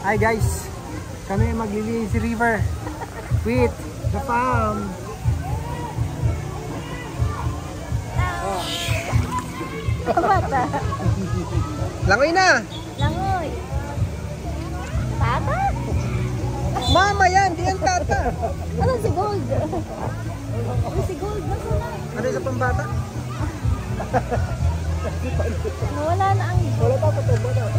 Hi guys, kami maglilinis river with the farm. Bata. Langoy na! Langoy. Tata? Mama yan, di yan tata. Ano si Gold? Si Gold, nasa na? Ano yung sa pambata? Wala na ang... Wala pa pa tumba na.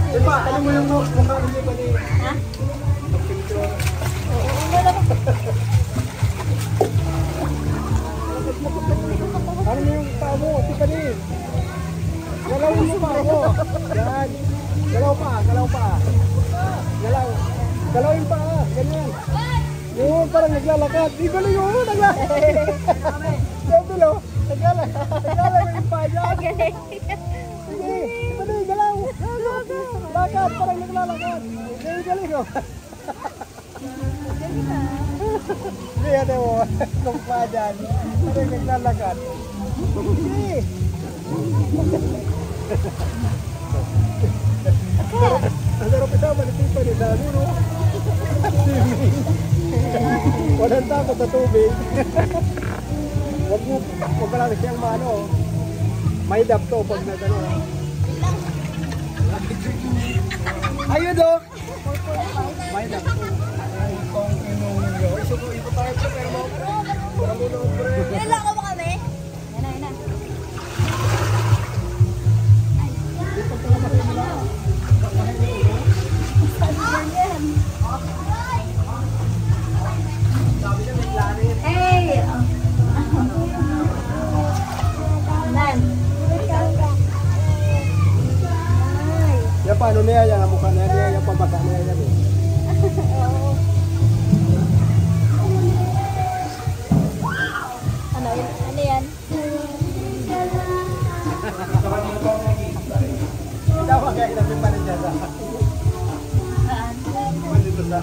Diba, alam mo yung mukha niya pa niya? Ha? Mag-picture. Oo, wala ko. Ano mo yung paa mo? Di pa niya. Galaw mo yung paa mo. Yan. Galaw pa, galaw pa. Galaw. Galaw yung paa. Ganyan. Yun, parang naglalakad. Di galing mo, naglalakad. Yung bilo, naglalakad. Naglalakad yung paa niya. Sige, pwede, galaw. Lakad, parang naglalakad. Sige, galing mo. Hindi, ate mo. Kung paa dyan, parang naglalakad. Sige. Ang sarap isa, manitipan ni Dano, no? Walang takot na tubig. Huwag ka lang siyang maano. May dap to pag na gano'n. Ayun, Dok! May dap to. Ay, kong inunyo. Isuko tayo sa pero mo. Para mo na, pre. Ilan ko ba kami? Yan na. Hey! Nan. Ya paano niya yan? Ang mukha niya yung pabasa niya yan. Ano yan? Dapat kayo natin pa rin dyan. Dito sa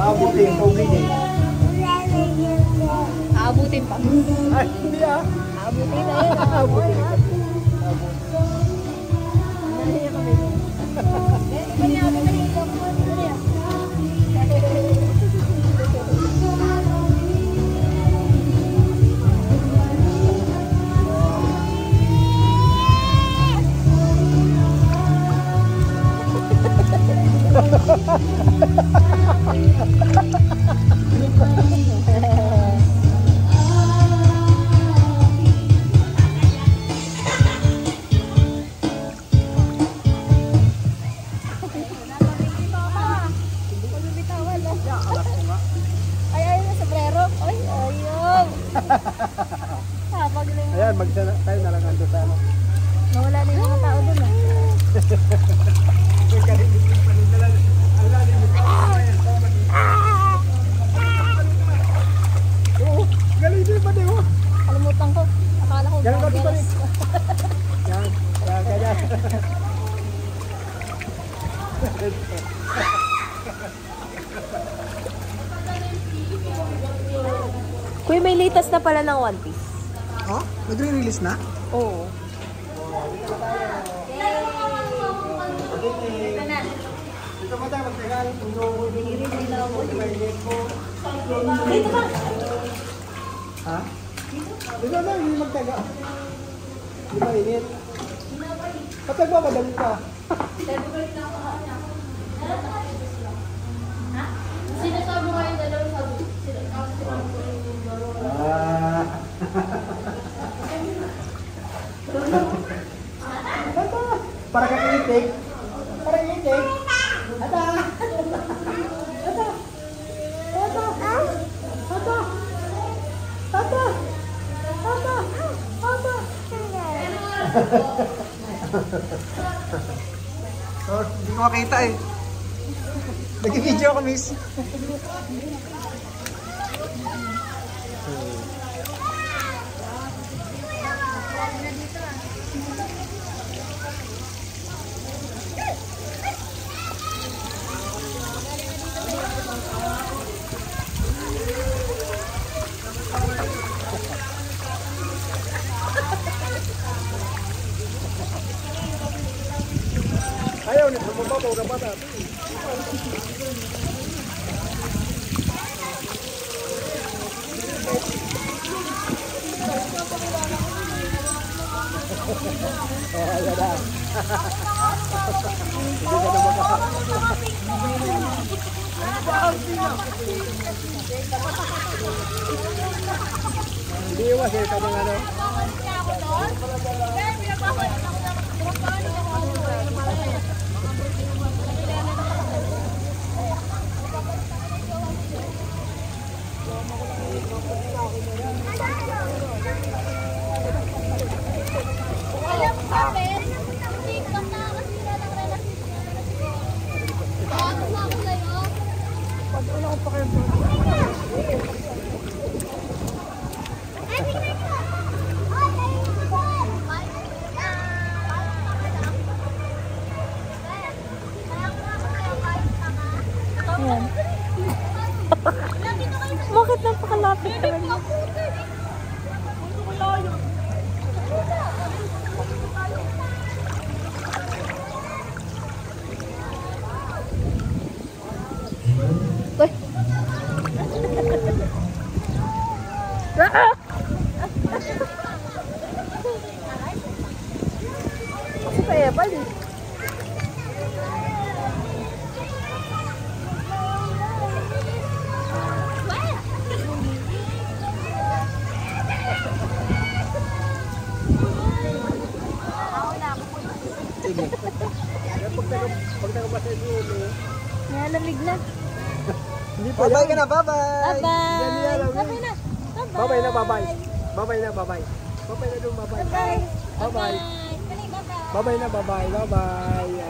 abutin, pagiging. Aabutin pa. Ay, hindi ah. Aabutin na yun. Abutin. Ayan, tayo na lang ando sa ano. Nawala na yung mga tao dun ah. Oo, galing din pa din oh. Kalimutan ko. Akala ko Galing pa din pa vloggers. din. Yan, ganyan. Kuya, may latest na pala ng One Piece. Oh, nagre-release na? Oo. Dito mo tayo magtagal. Dito ba? Ha? Dito na, hindi magtaga. Hindi ba init? Kapag ba madali pa? Sinasabi ko yung dalawang sabi. Ah. Para kang itik. Para itik. Ata. Ata. Ata. Ata. Ata. Ata. Ata. Oh, hindi ko makita eh. Nag-video ako, miss. Ayaw na, mababaw ka bata. Oh, ayan na. Hindi iwas eh, kamang ano. Ayan. Bakit napakalapit naman? Uy! Kasi kaya balik. Pag nakabasa yung ulo. Nalamig na. Bye-bye ka na, bye-bye! Bye-bye! Bye-bye na. Bye-bye na, bye-bye. Bye-bye na, bye-bye. Bye-bye na doon, bye-bye. Bye-bye! Bye-bye. Bye-bye na, bye-bye. Bye-bye.